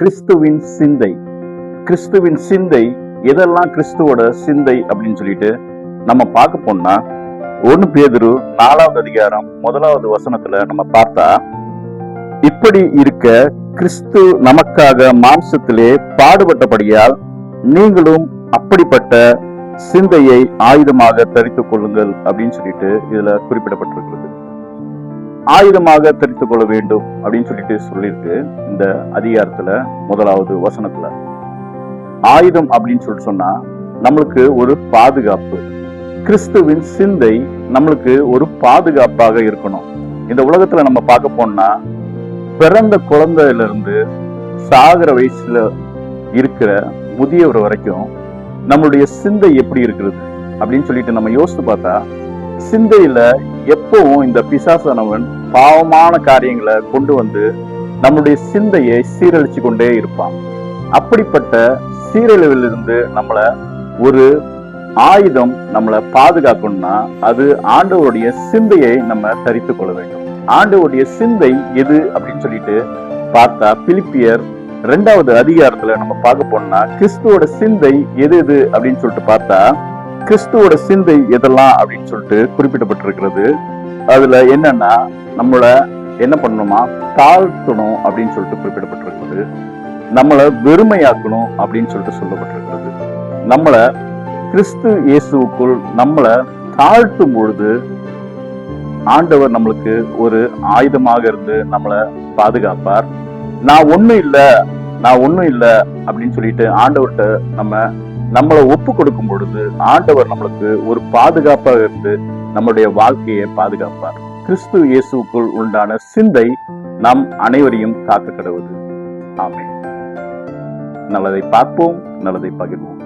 கிறிஸ்துவின் சிந்தை. கிறிஸ்துவின் சிந்தை எதெல்லாம் கிறிஸ்துவோட சிந்தை அப்படின்னு சொல்லிட்டு நம்ம பார்க்க போனா 1 பேதுரு 4வது அதிகாரம் 1வது வசனத்துல நம்ம பார்த்தா, இப்படி இருக்க கிறிஸ்து நமக்காக மாம்சத்திலே பாடுபட்டபடியால் நீங்களும் அப்படிப்பட்ட சிந்தையை ஆயுதமாக தரித்துக் கொள்ளுங்கள் அப்படின்னு சொல்லிட்டு இதுல குறிப்பிடப்பட்டிருக்கிறது. ஆயுதமாக தரித்துக் கொள்ள வேண்டும் அப்படின்னு சொல்லிட்டு சொல்லியிருக்கு இந்த அதிகாரத்துல 1வது வசனத்துல. ஆயுதம் அப்படின்னு சொல்லிட்டு சொன்னா நம்மளுக்கு ஒரு பாதுகாப்பு. கிறிஸ்துவின் சிந்தை நம்மளுக்கு ஒரு பாதுகாப்பாக இருக்கணும். இந்த உலகத்துல நம்ம பார்க்க போனா பிறந்த குழந்தையில இருந்து சாகிற வயசுல இருக்கிற முதியவர் வரைக்கும் நம்மளுடைய சிந்தை எப்படி இருக்கிறது அப்படின்னு சொல்லிட்டு நம்ம யோசித்து பார்த்தா, சிந்தையில எப்பவும் இந்த பிசாசானவன் பாவமான காரியங்களை கொண்டு வந்து நம்மளுடைய சிந்தையை சீரழிச்சு கொண்டே இருப்பான். அப்படிப்பட்ட சீரழிவில் இருந்து நம்மளை ஒரு ஆயுதம் நம்மளை பாதுகாக்கணும்னா அது ஆண்டவருடைய சிந்தையை நம்ம தரித்து கொள்ள வேண்டும். ஆண்டவருடைய சிந்தை எது அப்படின்னு சொல்லிட்டு பார்த்தா, பிலிப்பியர் 2வது அதிகாரத்துல நம்ம பார்க்க போனா கிறிஸ்துவோட சிந்தை எது எது அப்படின்னு சொல்லிட்டு பார்த்தா, கிறிஸ்துவோட சிந்தை எதெல்லாம் அப்படின்னு சொல்லிட்டு குறிப்பிடப்பட்டிருக்கிறது. அதுல என்னன்னா நம்மள என்ன பண்ணணுமா, தாழ்த்தணும் அப்படின்னு சொல்லிட்டு குறிப்பிடப்பட்டிருக்கிறது. நம்மளை வெறுமையாக்கணும் அப்படின்னு சொல்லிட்டு சொல்லப்பட்டிருக்கிறது. நம்மள கிறிஸ்து இயேசுக்குள் நம்மளை தாழ்த்தும் பொழுது ஆண்டவர் நம்மளுக்கு ஒரு ஆயுதமாக இருந்து நம்மளை பாதுகாப்பார். நான் ஒண்ணும் இல்ல அப்படின்னு சொல்லிட்டு ஆண்டவர்கிட்ட நம்மளை ஒப்பு கொடுக்கும் பொழுது ஆண்டவர் நம்மளுக்கு ஒரு பாதுகாப்பாக இருந்து நம்மளுடைய வாழ்க்கையை பாதுகாப்பார். கிறிஸ்து இயேசுக்குள் உண்டான சிந்தை நம் அனைவரையும் காக்க கடவுது. ஆமென். நல்லதை பார்ப்போம், நல்லதை பகிர்வோம்.